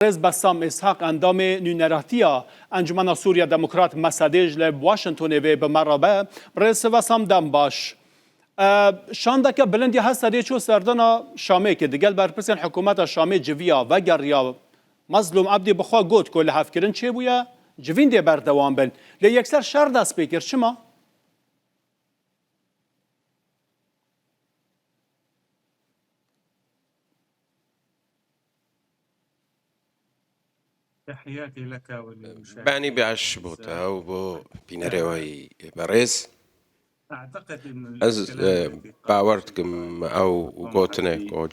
رز بسام اسحاق اندام نونراتیا انجمن سوریا دموکرات مسادج ل واشنگتن و به مرابه رز بسام دم باش شانده که بلندی هست دیچو سردنا شامه که دیگل برپرسن حکومت شامه جویا و گریا مظلوم عبدی بخوا گوت کل هفکرین چه بویا جوین دی بردوام بن لی یکسر شر دست بکر چما؟ تحياتي لك وللمشاهدين. بانی بیاش بوده و بو بینروی برز أعتقد أن از باورد کم او گوتنه کو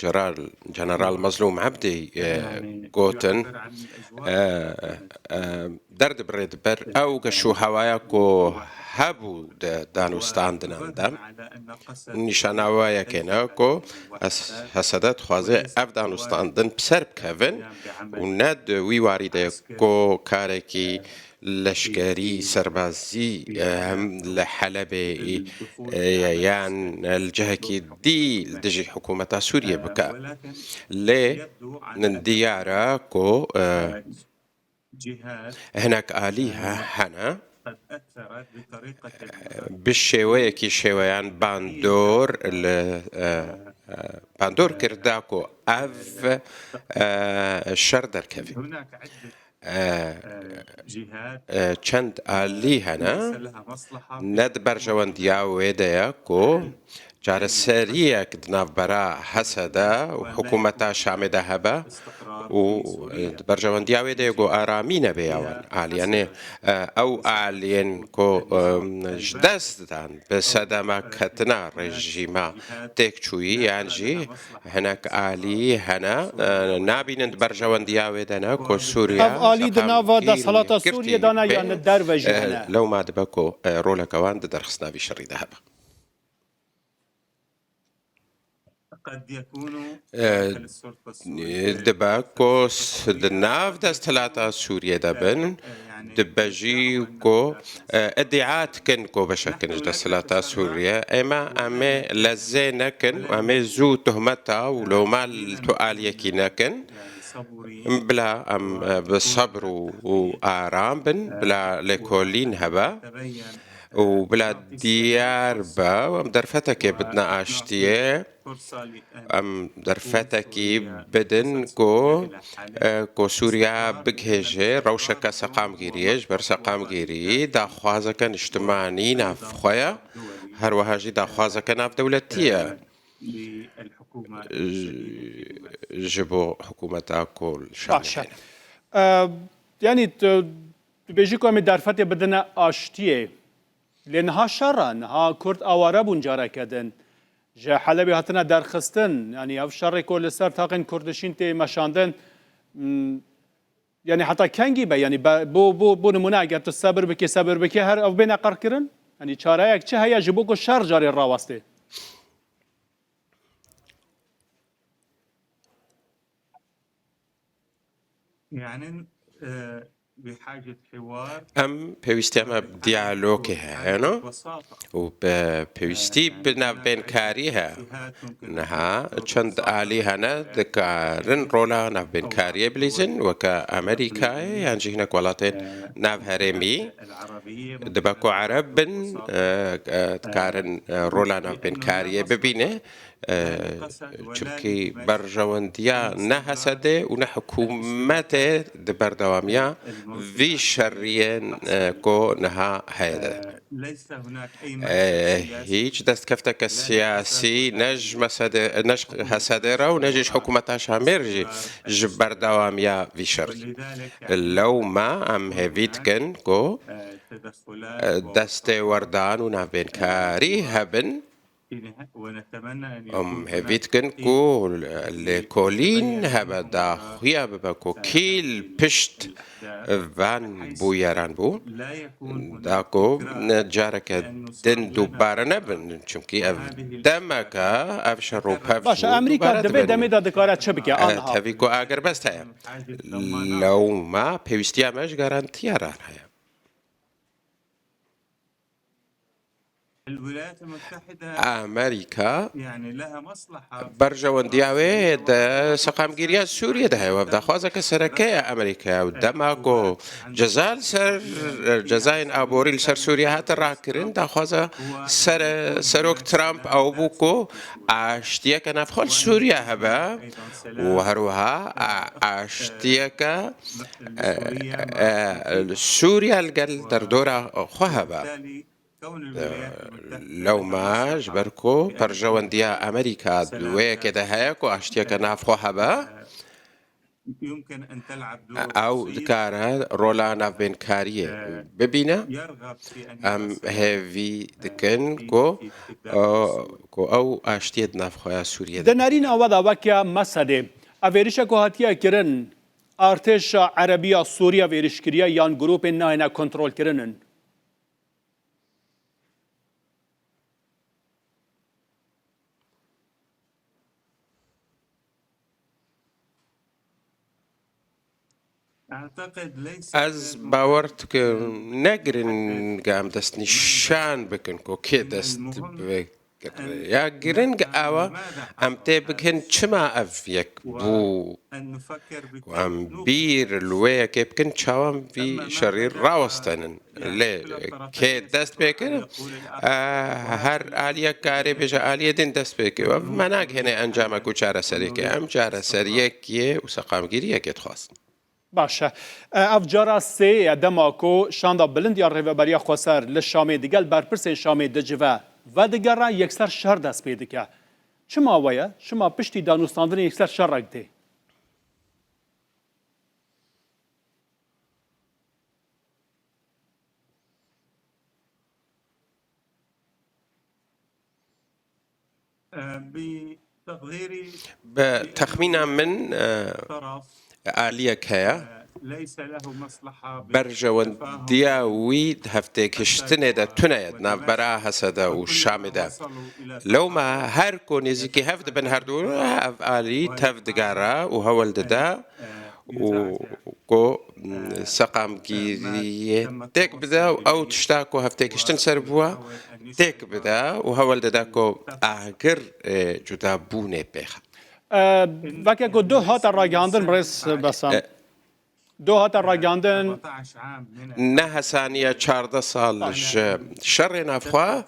جنرال مظلوم عبدی گوتن درد برد بر او کشو هوایا کو هبو دانوستان دنندم نشانه کنه کو از حسادت خوازه اف دانوستان دن بسر بکوین و ند وی واریده کو کاره کی لشکری سربازی لحلب یان الجهكي دي دجي حكومة سوريا بكا لي نديارا كو هناك آليها هنا بالشوية كي شويان باندور كرداكو اف الشردر كفي چند آلی هنه ند برجواندیا ویدیا کو جار سریع کدناف برا حسدا و حکومت شامده هبا و برجواندیا ویدیا کو آرامین بیاون آلیانه او آلین کو جدست دان بسدما کتنا رژیما تکچوی یعنی هناك آلی هنا نابینند برجواندیا ویدنا کو سوریا آلی دناوا دا صلاة سوريا دانا يعني الدار وجهنا لو ما دبكو رولا كوان درخصنا بشري ذهب قد يكون دباكوس دناف دست ثلاثة سوريا دبن دبجي كو ادعاءات كن كو بشكل دست ثلاثة سوريا اما امي لزينكن وامي زو تهمتا ولو ما التؤال يكينكن بلا ام بالصبر وآرام بلا لكولين هبا وبلا ديار با وام درفتك بدنا اشتيه ام درفتك بدن كو سوريا بجهجه روشك سقام جيريج بر سقام جيري دا خوازك اجتماعي ناف خويا هر وهاجي دا خوازك ناف دولتيه جبو حكومة كل شامل يعني بيجيكم من درفت بدنا آشتيه لأنها شرن ها كرد آواره بونجاره كدن جا حلبي هاتنا درخستن يعني أف شر كل سر تاقن كردشين تي مشاندن يعني حتى كنجي بي يعني بو نمونه اگر تو صبر بكي هر أو بين أقر كرن يعني چاره يك چه هيا جبوكو شر جاري الراواسته يعني بحاجة حوار ام بيوستي اما ديالوجي هنا وبيوستي بنا بين كاريها نها چند آلي هنا دكارن رولا ناف بين كاريه بليزن وكا أمريكا يعني هناك ولاتين ناف هرمي دباكو عرب بن كارن رولا ناف بين كاريه ببينه چونكي برجوانديا نهسده و حكومته دبردواميا في شرين كو نها هيدا ليس هناك أي هيج دست كفتك السياسي نج هسدرة ونجيش حكومتها شاميرجي جبردواميا في شري لو ما ام هيفيتكن كو دست وردان ونافين كاري هبن هفيتكن كو لكولين هبا دا خويا بباكو كيل بشت فان بو يران بو داكو نجارك دن دوبارا نبن چونكي اف دمكا اف شروب باشا امريكا دمي دا دكارات شبكة آنها تفيكو اگر بست هيا لو ما بيوستيا مش غارانتيا ران هيا الولايات المتحدة أمريكا يعني لها مصلحة برجوندیاوی د سقامگیری سوریه ده و دخوازه که سرکه امریکا و دماغو جزاین آبوری سر سوریه هات را کرن دخوازه سروک ترامپ او بوکو اشتیه که نفخال سوریه هبه و هروها اشتیه که سوریه الگل در دورا خواه هبه لو ما جبركو برجونديا أمريكا دوية كده هيكو أشتيا كناف خوحبا يمكن أن تلعب دور أو ذكارها رولانا بين كارية ببينا يرغب في أن أم هيفي دكن كو أو أشتيا ناف خويا سوريا دنارين أوضا وكيا مسده أفيريشا كوهاتيا كرن ارتش عربية سوريا فيريشكريا يان جروب إنها كنترول كرنن أعتقد ليس از باورت که نگرن گام دست نشان بکن کو که دست یا گرنگ آوا ام تی بکن چما اف یک بو أن نفكر و ام بیر لویا که بکن چاوام بی شریر راوستنن لی که دست بکن هر آلیا کاری بجا آلیا دین دست بکن و مناگ هنه انجام کو چاره سری که ام چاره سریه کیه و سقامگیریه که تخواست باشه افجارا سه دماکو شاندا بلند یا ریوبریا خواسر لشامی دیگل برپرس شامی دجوه و دیگر را یکسر شهر دست پیدا که چما ویا شما پشتی دانوستاندن یکسر شهر رگده بتقديري بتخمينا من طرف آلية كايا ليس له مصلحة برجونديا ويد هفته كشتنه دا تنايد نافبرا حسدا وشام دا لو ما هر كو نزيكي هفت بن هردو هف آلي تفدقارا وهول دا وكو سقام جيري تيك بدا او تشتاكو هفته كشتن سربوا تيك بدا وهول دا كو اغر جدابونه بيخ وکه که دو هات راگاندن برس بسام دو هات راگاندن 14 عام من نه ثانیه 14 سال شر نافخوا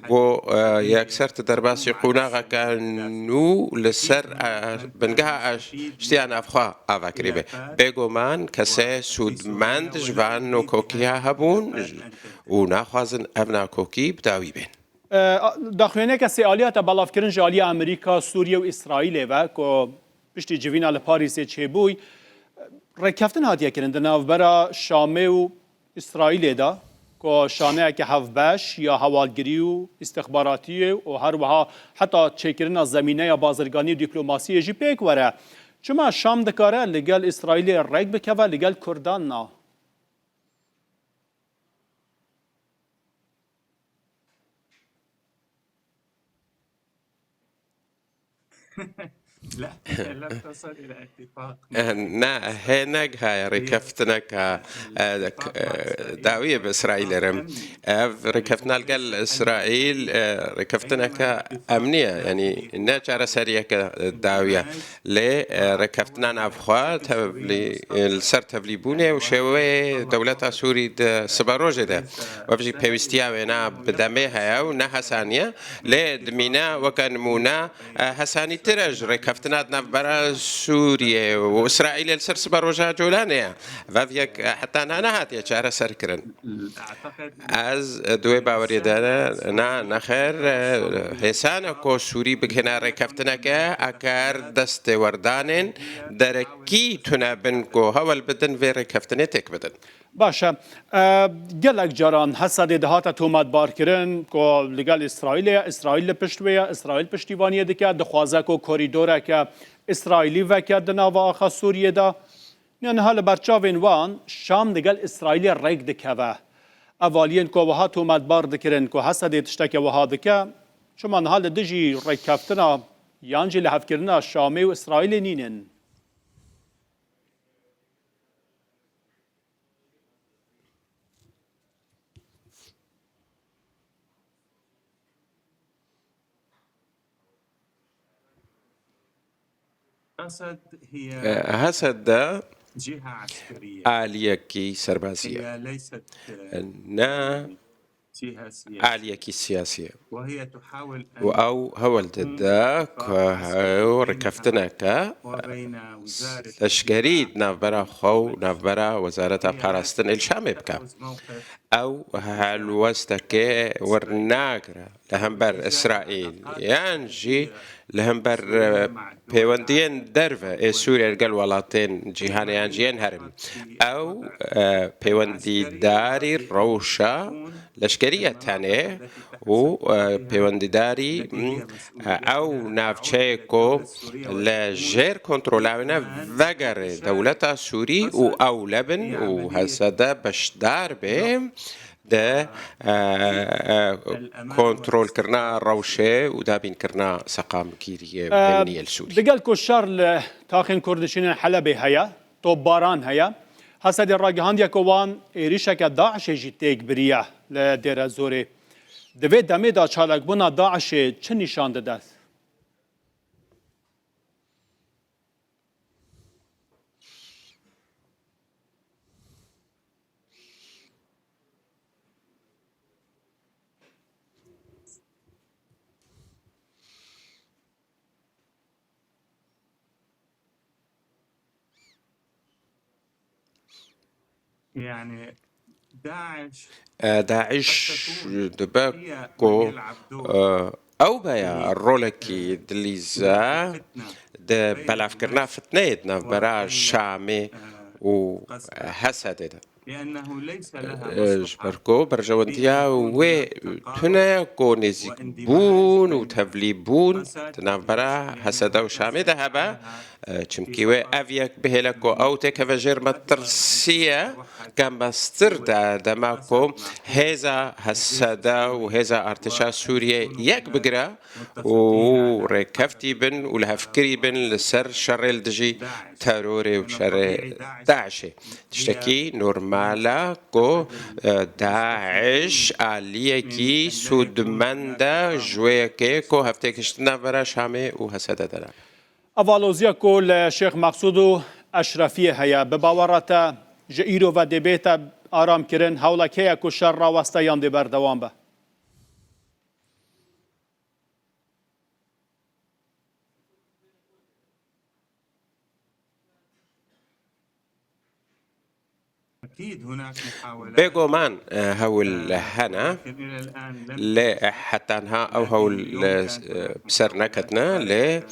و یکسر تدرباسی قوناغا کانو لسر بنگاه اشتیا نافخوا آوا کریبه بگو من کسی سودمند جوان و کوکیا هبون و نخوازن ابنا کوکی بداوی بین داخوینه که سیالیات بلاف کرن جالی امریکا سوریه و اسرائیل و که پشتی جوینا لپاریس چه بوی رکفتن هاتیه کرن دناو برا شامه و اسرائیل دا که شانه که هفبش یا حوالگری و استخباراتی و هر وها حتی چکرن از زمینه یا بازرگانی و دیپلوماسی جی پیک وره چما شام دکاره لگل اسرائیل رگ بکوه لگل کردان نا لا لم تصل إلى اتفاق نه هنگ های رکفتنا که داویه بإسرائيل رم ركفتنا القل إسرائيل ركفتنا كأمنية يعني ناجر سريع كداوية لي ركفتنا نافخوا تبلي السر تبليبوني وشوي دولة سوري سباروجة ده وبجي بيستيا ونا بدمها أو نحسانية لي دمينا وكان مونا حساني ترج ركفتنا نافبرا سوريا وإسرائيل السر سباروجة جولانية وفيك حتى أنا هاتي شهر سركرن از دوی باوری داره نه نخیر حسان کو سوری بگهنا رکفتنا که اکر دست وردانن در کی تونه بن کو هول بدن و رکفتنه تک بدن باشه گلک جاران حسد دهات تومت بار کرن که لگل اسرائیل پشتویه اسرائیل پشتیوانیه دکه دخوازه که کوریدوره که اسرائیلی وکه دناو آخا سوریه دا یعنی حال برچاوین وان شام دگل اسرائیل ریگ دکه اولین که وها تومت بار دکرن که حسد تشتک وها دکه چون حال دجی ریگ کفتنا یانجی لحف کرنا شامی و اسرائیل نینن أسد هي هسد جهة عسكرية، آليكي سربازية هي ليست نا جهة سياسية، آليكي سياسية وهي تحاول أن أو هو تقوم الدداك باتفاق عسكري وركفتناك وبين وزارة لشكريد الدفاع نافبرا خو نافبرا وزارة هي باراستن الشامي بكا تأخذ موقف أو هالوستك ورناغرا لهمبر إسرائيل يانجي لهمبر بيوندين درفة سوريا القل ولاتين جيهان يانجي ينهرم أو بيوندي داري روشا لشكرية تاني و بيوندي داري أو نافشيكو لجير كنترولاونا فجر دولة سوري أو لبن وهسدا بشدار به ده كنترول كرنا روشه ودابين كرنا سقام كيريه مهمنية السوري دقل كشار تاخين كردشين حلبي هيا طوباران هيا هسد الراجهان يكوان ريشك داعش جيتيك بريا لدير زوري دوی دمه دا چالک بنا داعش چه نشان داده؟ يعني داعش دباكو أو بيا الرولكي دليزا ده بلافكرنا فتنيت نفبرا شامي وحسد لأنه ليس لها جبركو برجونديا و تنا كونيزيك بون وتفليبون تنافبرا حسدا وشامي ذهبا چمكيوي أفيك بهلكو أو تكفجير مترسية كان بستر دماكو هذا حسدا وهذا ارتشا سوريا يك بقرا وركفتي بن ولهفكري بن لسر شر الدجي تاروري وشر داعشي تشتكي نورمالا كو داعش آليكي سودمندا جويكي كو هفتكشتنا برا شامي وحسدا دلا اوالوزیا کل شیخ مقصود اشرفی هیا به باورات جئیرو و دبیت آرام کرن حول که یک شر را وستایان دی بردوام به أكيد هناك محاولات بيجو مان هول هنا ل حتى انها او هول بسرنا كتنا ل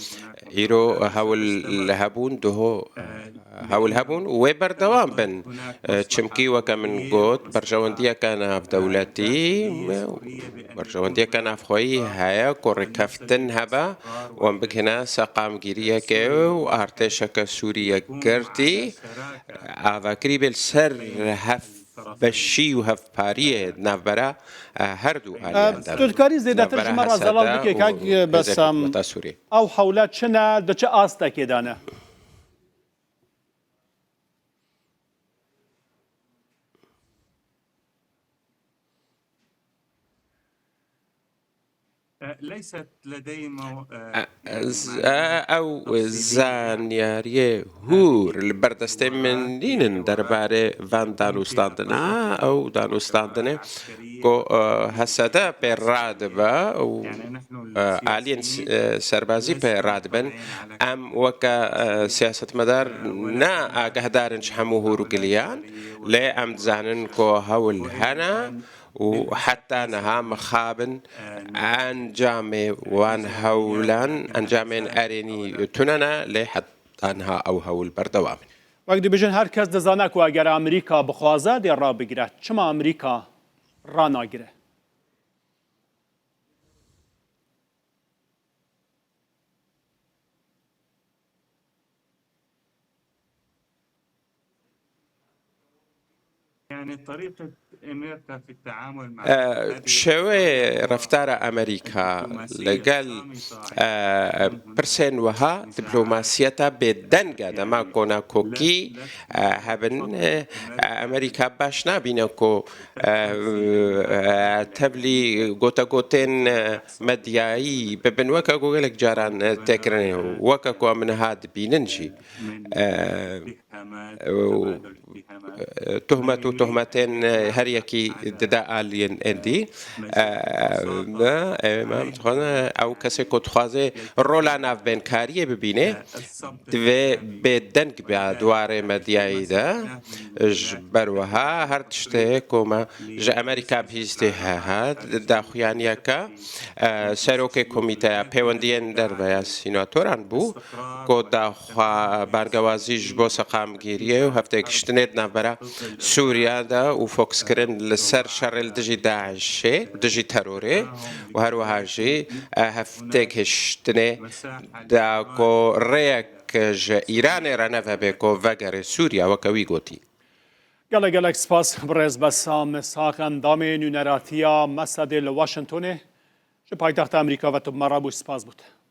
ايرو هول هابون دهو هول هابون وبر دوام بن تشمكي وكمن قوت برجوانديا كان في دولتي برجوانديا كان في خوي هيا كوركفتن هبا ومبك هنا سقام جيريا كيو ارتشك سوريا كرتي افاكري بالسر هف بشي وهف باريه نافبرا هردو تذكري زيادة ترجمة رازلال بكي كاك بس او حولات شنا دچه آستا كدانه ليست لدي او زانياريه هور البردستين من دين درباري فان دانوستاندنا او دانوستاندنا كو هسدا بالرادبة او آلين سربازي بالرادبن ام وكا سياسة مدار نا اقهدارن شحموه رقليان لا ام زانن كو هول هنا وحتى نها مخابن أنجامي وان هولان أنجامين أريني تننا لحتى أنها أو هول بردوام وقتی بجن هر کس دزانه که اگر امریکا بخوازه دی را بگیره چما امریکا را نگیره يعني طريقة أمريكا في التعامل مع هذه شوي رفتار أمريكا لقال برسن وها دبلوماسيتا بدنجا دما كونا كوكي هبن أمريكا باشنا بينكو تبلي غوتا غوتين مدياي ببن وكا قولك جاران تكرن وكا كو من هاد بيننجي تهمتين هريكي ددا آلين اندي ما تخوانا او کسی که تخوازه رولا ناف بین کاریه ببینه دوی بدنگ بیا دواره مدیایی ده بروها هر تشته کما جا امریکا بیسته ها دا خویانیا که سروک کمیته پیوندین در بیا سیناتوران بو که دا خواه برگوازی جبو سقام گیریه و هفته کشتنید نبرا سوریا دا و فوکس کرن لسر شرل دجی داعشه دجی تروره و هر وهاجی هفته کشتنه دا کو ریک جا ایران رنفه بکو وگر سوریا وکوی گوتی گلک سپاس برز بسام ساق اندام نونراتیا مسد لواشنطونه چه پایتخت امریکا و تو مرابوش سپاس بود